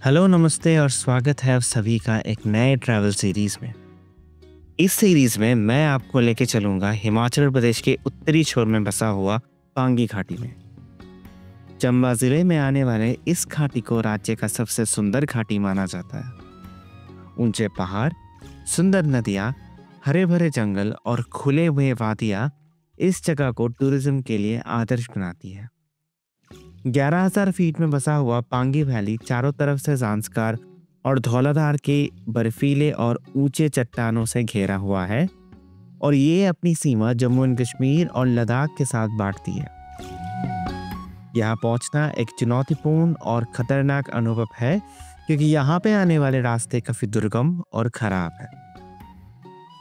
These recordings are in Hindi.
हेलो, नमस्ते और स्वागत है आप सभी का एक नए ट्रैवल सीरीज़ में। इस सीरीज़ में मैं आपको लेके चलूँगा हिमाचल प्रदेश के उत्तरी छोर में बसा हुआ पांगी घाटी में। चंबा ज़िले में आने वाले इस घाटी को राज्य का सबसे सुंदर घाटी माना जाता है। ऊंचे पहाड़, सुंदर नदियाँ, हरे भरे जंगल और खुले हुए वादियाँ इस जगह को टूरिज्म के लिए आदर्श बनाती है। 11,000 फीट में बसा हुआ पांगी वैली चारों तरफ से ज़ांस्कार और धौलाधार के बर्फीले और ऊंचे चट्टानों से घिरा हुआ है और ये अपनी सीमा जम्मू एंड कश्मीर और लद्दाख के साथ बांटती है। यहाँ पहुँचना एक चुनौतीपूर्ण और खतरनाक अनुभव है क्योंकि यहाँ पे आने वाले रास्ते काफ़ी दुर्गम और खराब है।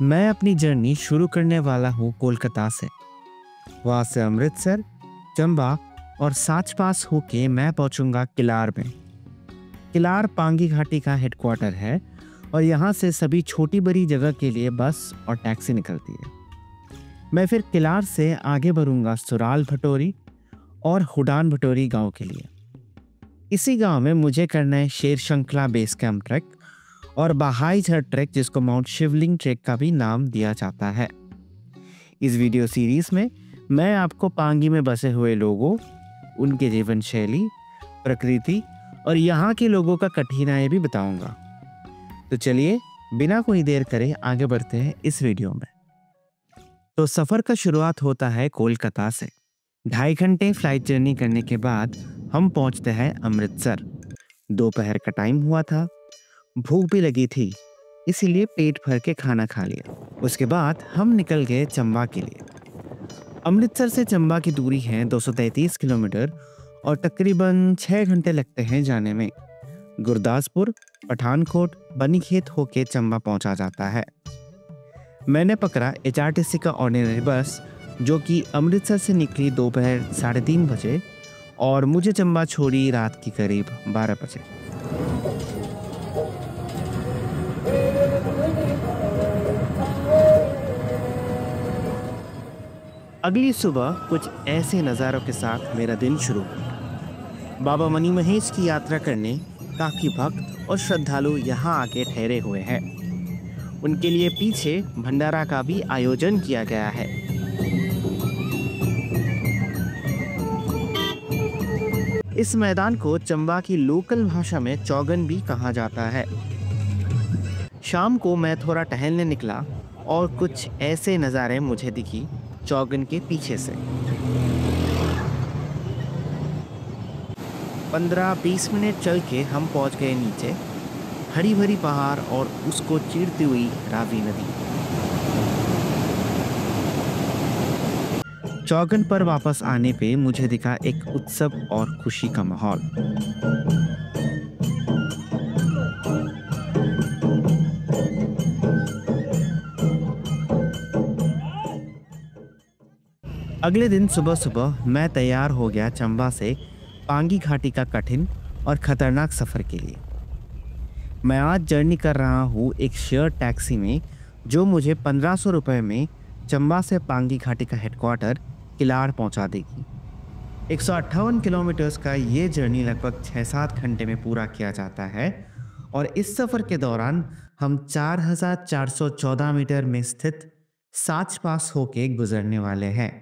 मैं अपनी जर्नी शुरू करने वाला हूँ कोलकाता से। वहाँ से अमृतसर, चंबा और साच पास होके मैं पहुंचूंगा किलार में। किलार पांगी घाटी का हेडक्वार्टर है और यहाँ से सभी छोटी बड़ी जगह के लिए बस और टैक्सी निकलती है। मैं फिर किलार से आगे बढ़ूंगा सुराल भटोरी और हुडान भटोरी गांव के लिए। इसी गांव में मुझे करना है शेर श्रृंखला बेस कैंप ट्रैक और बहाई झर ट्रैक, जिसको माउंट शिवलिंग ट्रैक का भी नाम दिया जाता है। इस वीडियो सीरीज में मैं आपको पांगी में बसे हुए लोगों, उनके जीवन शैली, प्रकृति और यहाँ के लोगों का कठिनाई भी बताऊंगा। तो चलिए बिना कोई देर करे आगे बढ़ते हैं इस वीडियो में। तो सफ़र का शुरुआत होता है कोलकाता से। 2.5 घंटे फ्लाइट जर्नी करने के बाद हम पहुँचते हैं अमृतसर। दोपहर का टाइम हुआ था, भूख भी लगी थी, इसीलिए पेट भर के खाना खा लिया। उसके बाद हम निकल गए चंबा के लिए। अमृतसर से चंबा की दूरी है 233 किलोमीटर और तकरीबन 6 घंटे लगते हैं जाने में। गुरदासपुर, पठानकोट, बनीखेत होके चंबा पहुंचा जाता है। मैंने पकड़ा HRTC का ऑर्डिनरी बस, जो कि अमृतसर से निकली दोपहर 3:30 बजे और मुझे चंबा छोड़ी रात की करीब 12 बजे। अगली सुबह कुछ ऐसे नज़ारों के साथ मेरा दिन शुरू हुआ। बाबा मनी महेश की यात्रा करने काफ़ी भक्त और श्रद्धालु यहाँ आके ठहरे हुए हैं। उनके लिए पीछे भंडारा का भी आयोजन किया गया है। इस मैदान को चंबा की लोकल भाषा में चौगन भी कहा जाता है। शाम को मैं थोड़ा टहलने निकला और कुछ ऐसे नज़ारे मुझे दिखी चौगन के पीछे से। 15-20 मिनट चल के हम पहुंच गए नीचे। हरी भरी पहाड़ और उसको चीरती हुई रावी नदी। चौगन पर वापस आने पे मुझे दिखा एक उत्सव और खुशी का माहौल। अगले दिन सुबह सुबह मैं तैयार हो गया चंबा से पांगी घाटी का कठिन और ख़तरनाक सफ़र के लिए। मैं आज जर्नी कर रहा हूँ एक शेयर टैक्सी में, जो मुझे 1500 रुपये में चंबा से पांगी घाटी का हेडक्वार्टर किलार पहुँचा देगी। 158 किलोमीटर्स का ये जर्नी लगभग 6-7 घंटे में पूरा किया जाता है और इस सफ़र के दौरान हम 4414 मीटर में स्थित साच पास होके गुजरने वाले हैं।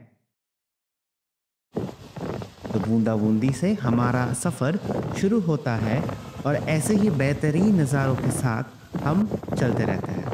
तो बूंदा बूंदी से हमारा सफ़र शुरू होता है और ऐसे ही बेहतरीन नज़ारों के साथ हम चलते रहते हैं।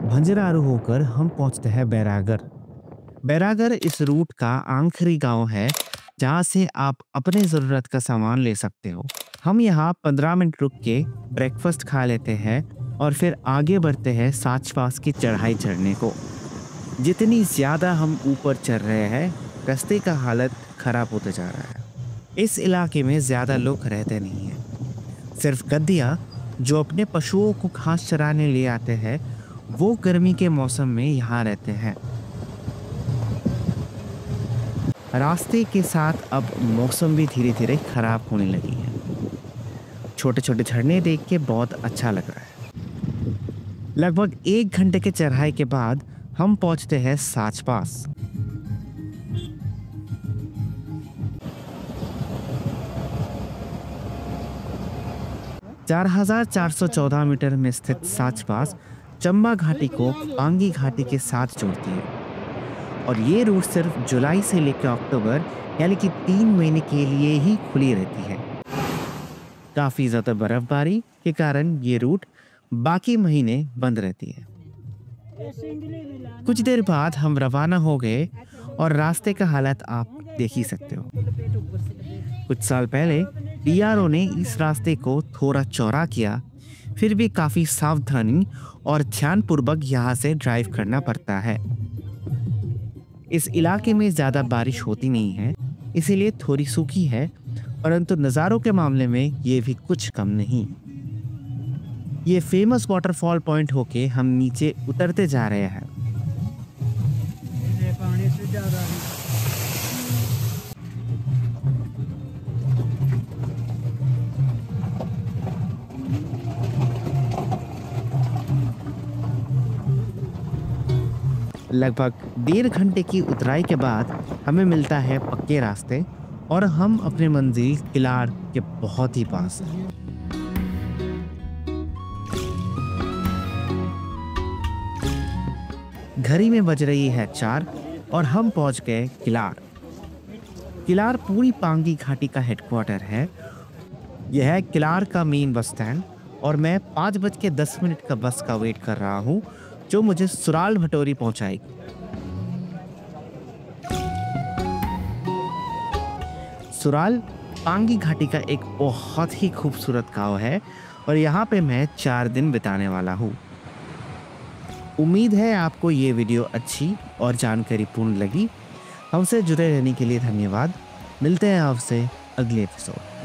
भंजरारू होकर हम पहुंचते हैं बैरागर। बैरागर इस रूट का आखिरी गांव है जहां से आप अपने ज़रूरत का सामान ले सकते हो। हम यहाँ 15 मिनट रुक के ब्रेकफास्ट खा लेते हैं और फिर आगे बढ़ते हैं साच पास की चढ़ाई चढ़ने को। जितनी ज़्यादा हम ऊपर चढ़ रहे हैं, रास्ते का हालत ख़राब होते जा रहा है। इस इलाके में ज़्यादा लोग रहते नहीं हैं। सिर्फ गद्दियाँ जो अपने पशुओं को घास चराने ले आते हैं, वो गर्मी के मौसम में यहाँ रहते हैं। रास्ते के साथ अब मौसम भी धीरे धीरे खराब होने लगी है। छोटे छोटे झरने देख के बहुत अच्छा लग रहा है। लगभग 1 घंटे के चढ़ाई के बाद हम पहुंचते हैं साच पास। चार 4,414 मीटर में स्थित साच पास चंबा घाटी को पांगी घाटी के साथ जोड़ती है और ये रूट सिर्फ जुलाई से लेकर अक्टूबर यानी कि 3 महीने के लिए ही खुली रहती है। काफ़ी ज़्यादा बर्फबारी के कारण ये रूट बाकी महीने बंद रहती है। कुछ देर बाद हम रवाना हो गए और रास्ते का हालत आप देख ही सकते हो। कुछ साल पहले DRO ने इस रास्ते को थोड़ा चौड़ा किया, फिर भी काफ़ी सावधानी और ध्यानपूर्वक यहाँ से ड्राइव करना पड़ता है। इस इलाके में ज़्यादा बारिश होती नहीं है, इसीलिए थोड़ी सूखी है, परंतु नज़ारों के मामले में ये भी कुछ कम नहीं। ये फेमस वाटरफॉल पॉइंट होके हम नीचे उतरते जा रहे हैं। लगभग 1.5 घंटे की उतराई के बाद हमें मिलता है पक्के रास्ते और हम अपने मंजिल किलार के बहुत ही पास हैं। घड़ी में बज रही है 4 और हम पहुंच गए किलार। किलार पूरी पांगी घाटी का हेडक्वार्टर है। यह है किलार का मेन बस स्टैंड और मैं 5:10 का बस का वेट कर रहा हूँ जो मुझे सुराल भटोरी पहुंचाएगी। सुराल पांगी घाटी का एक बहुत ही खूबसूरत गांव है और यहाँ पे मैं 4 दिन बिताने वाला हूँ। उम्मीद है आपको ये वीडियो अच्छी और जानकारीपूर्ण लगी। हमसे जुड़े रहने के लिए धन्यवाद। मिलते हैं आपसे अगले एपिसोड।